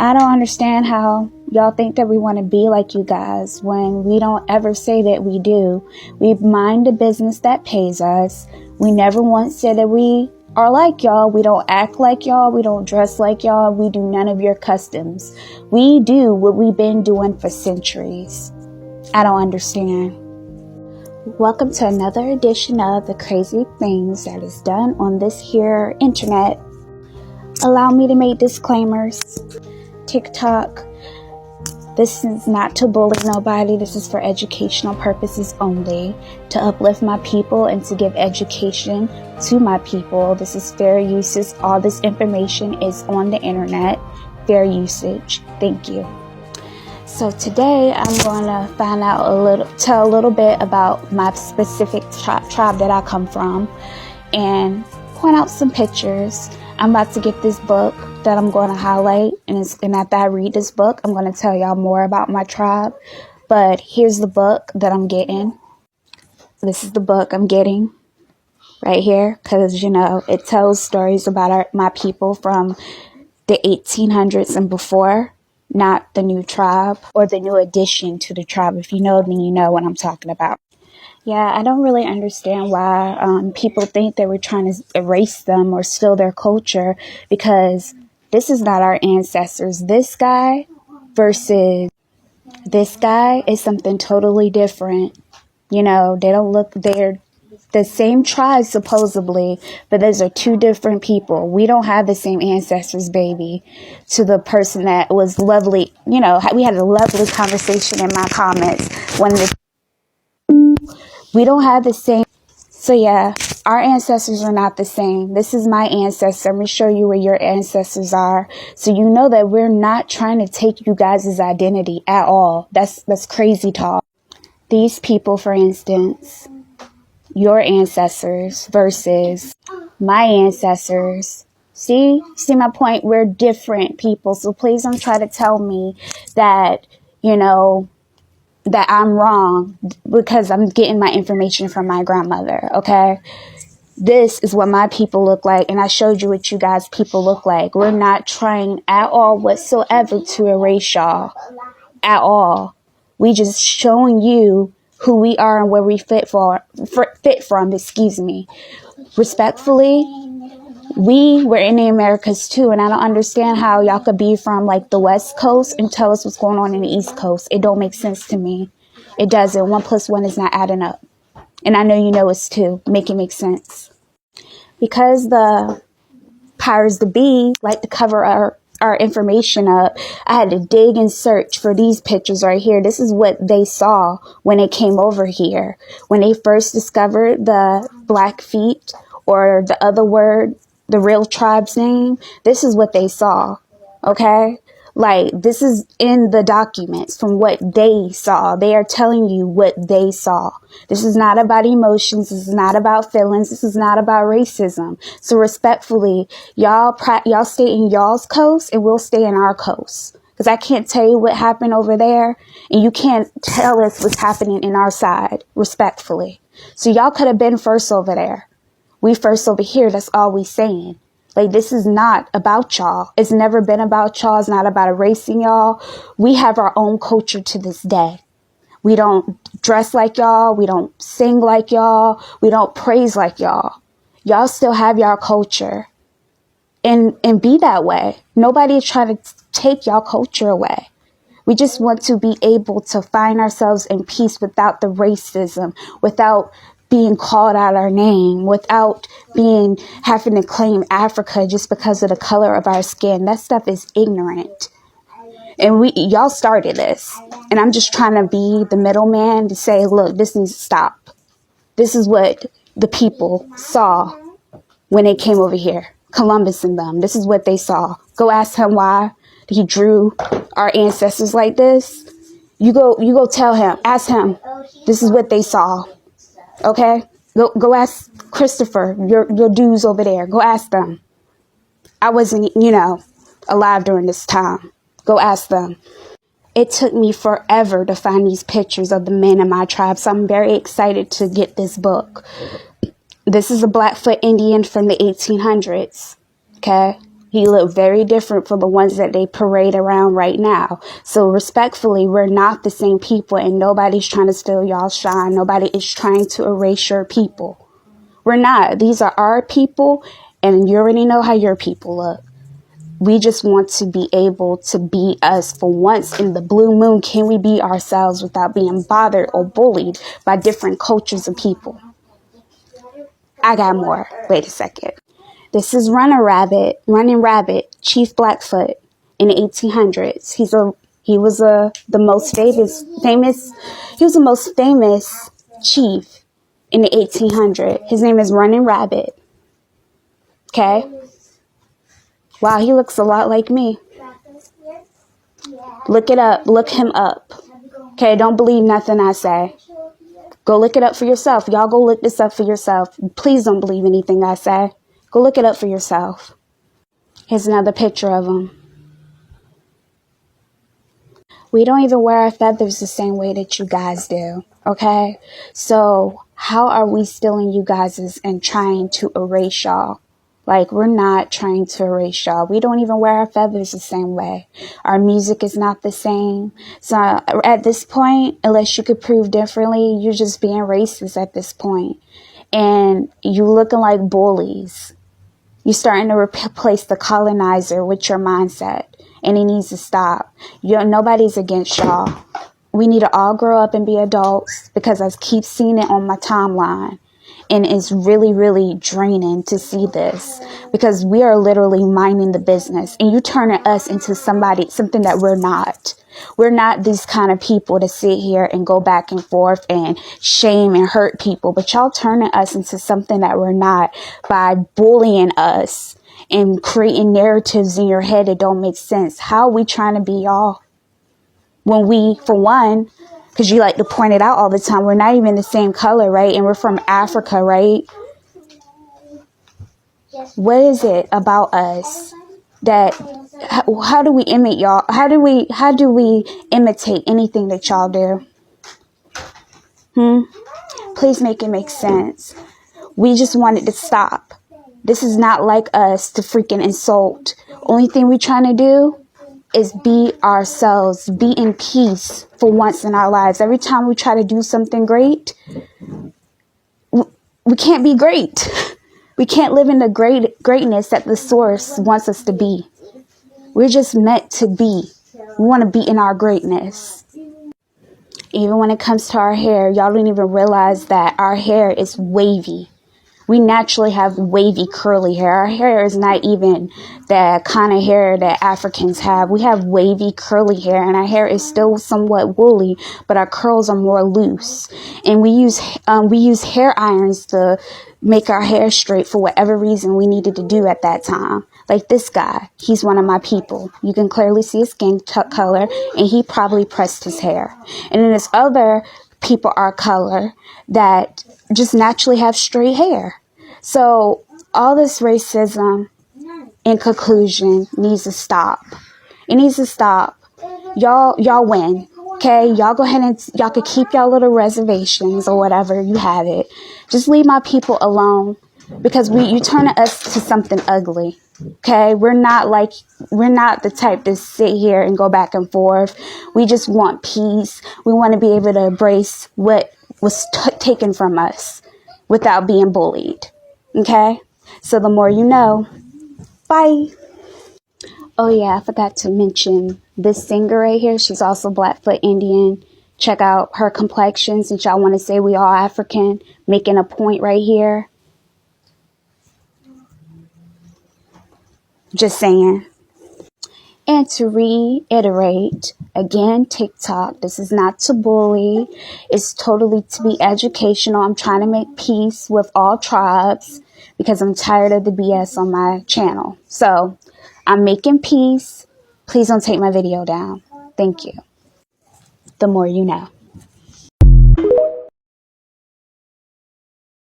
I don't understand how y'all think that we want to be like you guys when we don't ever say that we do. We mind the business that pays us. We never once said that we are like y'all. We don't act like y'all. We don't dress like y'all. We do none of your customs. We do what we've been doing for centuries. I don't understand. Welcome to another edition of The Crazy Things That Is Done on This Here Internet. Allow me to make disclaimers. TikTok, this is not to bully nobody. This is for educational purposes only, to uplift my people and to give education to my people. This is fair usage. All this information is on the internet. Fair usage. Thank you. So today I'm going to tell a little bit about my specific tribe that I come from and point out some pictures. I'm about to get this book that I'm going to highlight, and after I read this book, I'm going to tell y'all more about my tribe. But here's the book that I'm getting. This is the book I'm getting right here, because, it tells stories about my people from the 1800s and before, not the new tribe or the new addition to the tribe. If you know me, you know what I'm talking about. Yeah, I don't really understand why people think that we're trying to erase them or steal their culture, because this is not our ancestors. This guy versus this guy is something totally different. They don't look, they're the same tribe supposedly, but those are two different people. We don't have the same ancestors, baby. To the person that was lovely, we had a lovely conversation in my comments. We don't have the same. So yeah, our ancestors are not the same. This is my ancestor. Let me show you where your ancestors are. So you know that we're not trying to take you guys' identity at all. That's crazy talk. These people, for instance, your ancestors versus my ancestors. See my point? We're different people. So please don't try to tell me that, that I'm wrong because I'm getting my information from my grandmother, okay? This is what my people look like, and I showed you what you guys people look like. We're not trying at all whatsoever to erase y'all at all. We just showing you who we are and where we fit from, Respectfully, we were in the Americas too, and I don't understand how y'all could be from like the West Coast and tell us what's going on in the East Coast. It don't make sense to me. It doesn't. 1 + 1 is not adding up. And I know you know it's 2. Make it make sense. Because the powers to be like to cover our information up, I had to dig and search for these pictures right here. This is what they saw when they came over here. When they first discovered the Blackfeet, or the other word, the real tribe's name, this is what they saw, okay? Like, this is in the documents from what they saw. They are telling you what they saw. This is not about emotions. This is not about feelings. This is not about racism. So respectfully, y'all stay in y'all's coast and we'll stay in our coast. Because I can't tell you what happened over there, and you can't tell us what's happening in our side, respectfully. So y'all could have been first over there. We first over here. That's all we saying. Like, this is not about y'all. It's never been about y'all. It's not about erasing y'all. We have our own culture to this day. We don't dress like y'all. We don't sing like y'all. We don't praise like y'all. Y'all still have y'all culture. And be that way. Nobody is trying to take y'all culture away. We just want to be able to find ourselves in peace without the racism, without being called out our name, without having to claim Africa just because of the color of our skin. That stuff is ignorant. And y'all started this. And I'm just trying to be the middleman to say, look, this needs to stop. This is what the people saw when they came over here. Columbus and them. This is what they saw. Go ask him why he drew our ancestors like this. You go tell him. Ask him. This is what they saw. Okay? Go ask Christopher, your dudes over there. Go ask them. I wasn't, alive during this time. Go ask them. It took me forever to find these pictures of the men in my tribe, so I'm very excited to get this book. This is a Blackfoot Indian from the 1800s. Okay? He looked very different from the ones that they parade around right now. So respectfully, we're not the same people, and nobody's trying to steal y'all's shine. Nobody is trying to erase your people. We're not. These are our people, and you already know how your people look. We just want to be able to be us for once in the blue moon. Can we be ourselves without being bothered or bullied by different cultures of people? I got more. Wait a second. This is Running Rabbit, Chief Blackfoot in the 1800s. He was the most famous chief in the 1800s. His name is Running Rabbit. Okay? Wow, he looks a lot like me. Look it up. Look him up. Okay, don't believe nothing I say. Go look it up for yourself. Y'all go look this up for yourself. Please don't believe anything I say. Go look it up for yourself. Here's another picture of him. We don't even wear our feathers the same way that you guys do, okay? So how are we stealing you guys and trying to erase y'all? Like, we're not trying to erase y'all. We don't even wear our feathers the same way. Our music is not the same. So at this point, unless you could prove differently, you're just being racist at this point. And you looking like bullies. You're starting to replace the colonizer with your mindset, and it needs to stop. Nobody's against y'all. We need to all grow up and be adults, because I keep seeing it on my timeline, and it's really, really draining to see this, because we are literally minding the business, and you turning us into something that we're not. We're not these kind of people to sit here and go back and forth and shame and hurt people. But y'all turning us into something that we're not by bullying us and creating narratives in your head that don't make sense. How are we trying to be y'all? When we, for one, because you like to point it out all the time, we're not even the same color, right? And we're from Africa, right? What is it about us that... How do we imitate y'all? How do we imitate anything that y'all do? Please make it make sense. We just want it to stop. This is not like us to freaking insult. Only thing we trying to do is be ourselves, be in peace for once in our lives. Every time we try to do something great, we can't be great. We can't live in the greatness that the source wants us to be. We're just meant to be. We want to be in our greatness. Even when it comes to our hair, y'all don't even realize that our hair is wavy. We naturally have wavy, curly hair. Our hair is not even the kind of hair that Africans have. We have wavy, curly hair, and our hair is still somewhat woolly, but our curls are more loose. And we use hair irons to make our hair straight for whatever reason we needed to do at that time. Like this guy, he's one of my people. You can clearly see his skin color, and he probably pressed his hair. And then there's other people our color that just naturally have straight hair. So all this racism, in conclusion, needs to stop. It needs to stop. Y'all win. Okay, y'all go ahead and y'all could keep y'all little reservations or whatever you have it. Just leave my people alone, because you turn us to something ugly. Okay, we're not the type to sit here and go back and forth. We just want peace. We want to be able to embrace what was taken from us without being bullied. Okay, so the more you know. Bye. Oh yeah, I forgot to mention this singer right here. She's also Blackfoot Indian. Check out her complexion, since y'all want to say we all African. Making a point right here. Just saying. And to reiterate, again, TikTok, this is not to bully. It's totally to be educational. I'm trying to make peace with all tribes, because I'm tired of the BS on my channel. So I'm making peace. Please don't take my video down. Thank you. The more you know.